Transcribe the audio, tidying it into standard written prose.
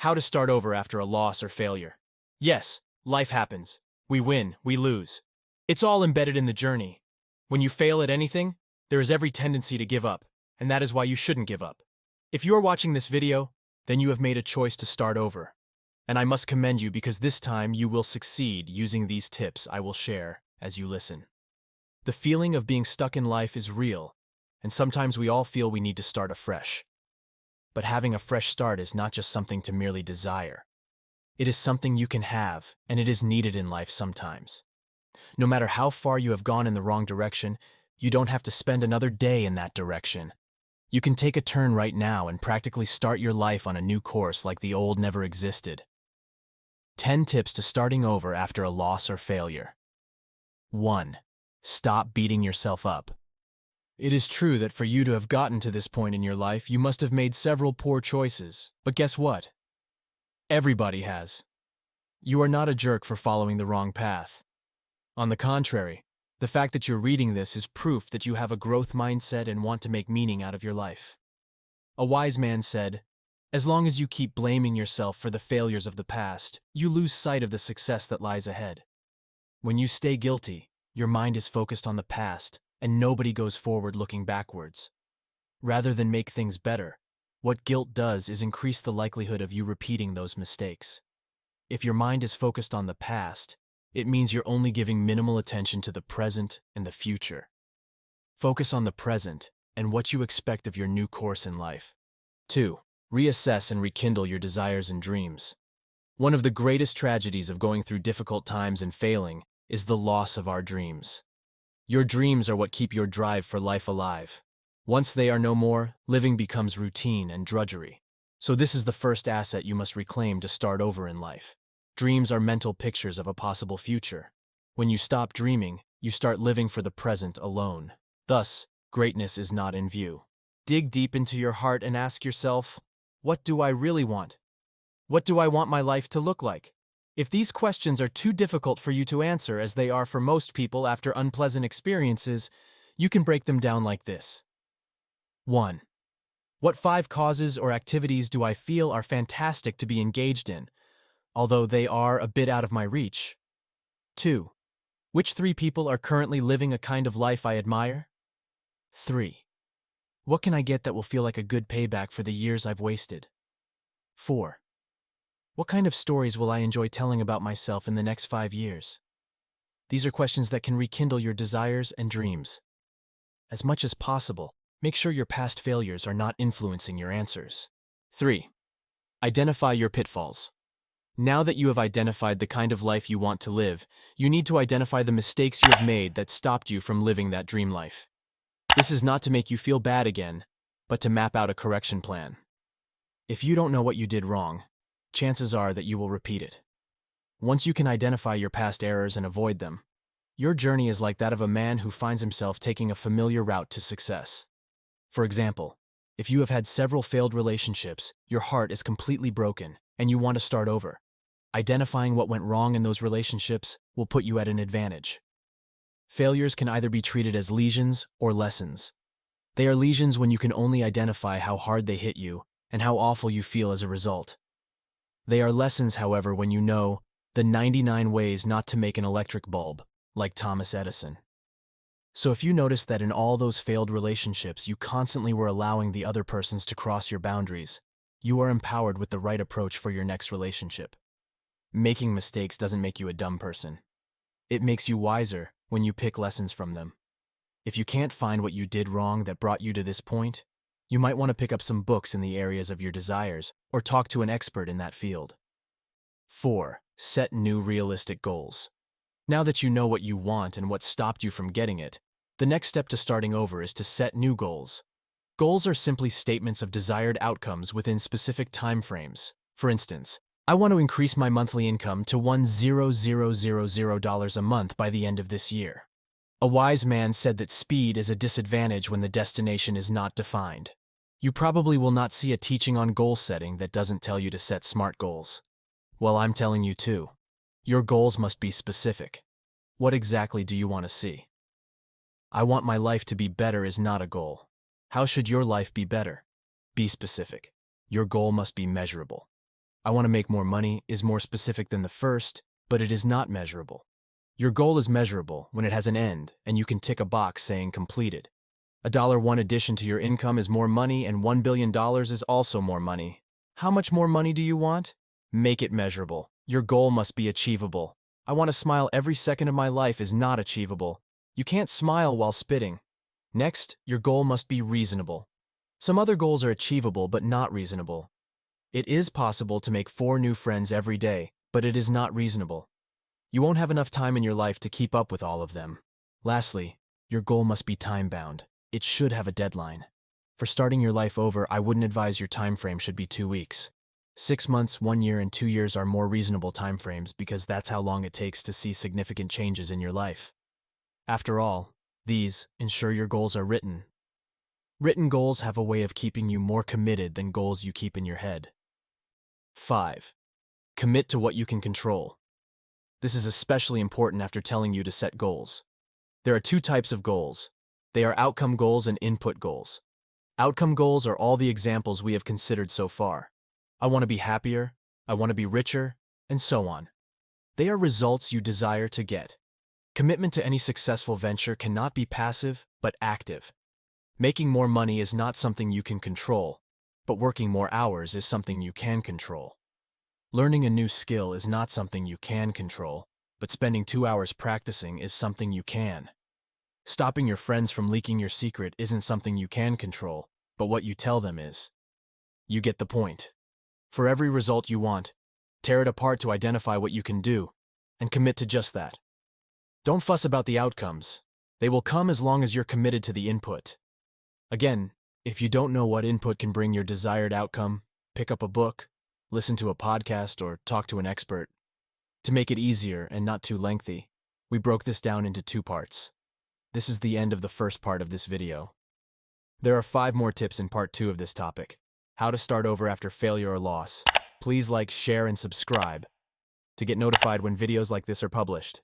How to start over after a loss or failure. Yes, life happens. We win, we lose. It's all embedded in the journey. When you fail at anything, there is every tendency to give up, and that is why you shouldn't give up. If you are watching this video, then you have made a choice to start over. And I must commend you because this time you will succeed using these tips I will share as you listen. The feeling of being stuck in life is real, and sometimes we all feel we need to start afresh. But having a fresh start is not just something to merely desire. It is something you can have, and it is needed in life sometimes. No matter how far you have gone in the wrong direction, you don't have to spend another day in that direction. You can take a turn right now and practically start your life on a new course like the old never existed. 10 tips to starting over after a loss or failure. 1. Stop beating yourself up. It is true that for you to have gotten to this point in your life, you must have made several poor choices. But guess what? Everybody has. You are not a jerk for following the wrong path. On the contrary, the fact that you're reading this is proof that you have a growth mindset and want to make meaning out of your life. A wise man said, "As long as you keep blaming yourself for the failures of the past, you lose sight of the success that lies ahead. When you stay guilty, your mind is focused on the past, and nobody goes forward looking backwards. Rather than make things better, what guilt does is increase the likelihood of you repeating those mistakes. If your mind is focused on the past, it means you're only giving minimal attention to the present and the future. Focus on the present and what you expect of your new course in life. 2. Reassess and rekindle your desires and dreams. One of the greatest tragedies of going through difficult times and failing is the loss of our dreams. Your dreams are what keep your drive for life alive. Once they are no more, living becomes routine and drudgery. So this is the first asset you must reclaim to start over in life. Dreams are mental pictures of a possible future. When you stop dreaming, you start living for the present alone. Thus, greatness is not in view. Dig deep into your heart and ask yourself, what do I really want? What do I want my life to look like? If these questions are too difficult for you to answer, as they are for most people after unpleasant experiences, you can break them down like this. 1. What 5 causes or activities do I feel are fantastic to be engaged in, although they are a bit out of my reach? 2. Which 3 people are currently living a kind of life I admire? 3. What can I get that will feel like a good payback for the years I've wasted? 4. What kind of stories will I enjoy telling about myself in the next 5 years? These are questions that can rekindle your desires and dreams. As much as possible, make sure your past failures are not influencing your answers. 3. Identify your pitfalls. Now that you have identified the kind of life you want to live, you need to identify the mistakes you have made that stopped you from living that dream life. This is not to make you feel bad again, but to map out a correction plan. If you don't know what you did wrong, chances are that you will repeat it. Once you can identify your past errors and avoid them, your journey is like that of a man who finds himself taking a familiar route to success. For example, if you have had several failed relationships, your heart is completely broken, and you want to start over. Identifying what went wrong in those relationships will put you at an advantage. Failures can either be treated as lesions or lessons. They are lesions when you can only identify how hard they hit you and how awful you feel as a result. They are lessons, however, when you know the 99 ways not to make an electric bulb, like Thomas Edison. So if you notice that in all those failed relationships you constantly were allowing the other persons to cross your boundaries, you are empowered with the right approach for your next relationship. Making mistakes doesn't make you a dumb person. It makes you wiser when you pick lessons from them. If you can't find what you did wrong that brought you to this point, you might want to pick up some books in the areas of your desires or talk to an expert in that field. 4. Set new realistic goals. Now that you know what you want and what stopped you from getting it, the next step to starting over is to set new goals. Goals are simply statements of desired outcomes within specific time frames. For instance, I want to increase my monthly income to $1,000 a month by the end of this year. A wise man said that speed is a disadvantage when the destination is not defined. You probably will not see a teaching on goal setting that doesn't tell you to set SMART goals. Well, I'm telling you too. Your goals must be specific. What exactly do you want to see? I want my life to be better is not a goal. How should your life be better? Be specific. Your goal must be measurable. I want to make more money is more specific than the first, but it is not measurable. Your goal is measurable when it has an end and you can tick a box saying completed. $1 addition to your income is more money and $1 billion is also more money. How much more money do you want? Make it measurable. Your goal must be achievable. I want to smile every second of my life is not achievable. You can't smile while spitting. Next, your goal must be reasonable. Some other goals are achievable but not reasonable. It is possible to make 4 new friends every day, but it is not reasonable. You won't have enough time in your life to keep up with all of them. Lastly, your goal must be time-bound. It should have a deadline. For starting your life over, I wouldn't advise your time frame should be 2 weeks. 6 months, 1 year, and 2 years are more reasonable time frames because that's how long it takes to see significant changes in your life. After all, these ensure your goals are written. Written goals have a way of keeping you more committed than goals you keep in your head. 5. Commit to what you can control. This is especially important after telling you to set goals. There are 2 types of goals. They are outcome goals and input goals. Outcome goals are all the examples we have considered so far. I want to be happier, I want to be richer, and so on. They are results you desire to get. Commitment to any successful venture cannot be passive, but active. Making more money is not something you can control, but working more hours is something you can control. Learning a new skill is not something you can control, but spending 2 hours practicing is something you can. Stopping your friends from leaking your secret isn't something you can control, but what you tell them is. You get the point. For every result you want, tear it apart to identify what you can do, and commit to just that. Don't fuss about the outcomes. They will come as long as you're committed to the input. Again, if you don't know what input can bring your desired outcome, pick up a book, listen to a podcast, or talk to an expert. To make it easier and not too lengthy, we broke this down into 2 parts. This is the end of the first part of this video. There are 5 more tips in part 2 of this topic. How to start over after failure or loss. Please like, share, and subscribe to get notified when videos like this are published.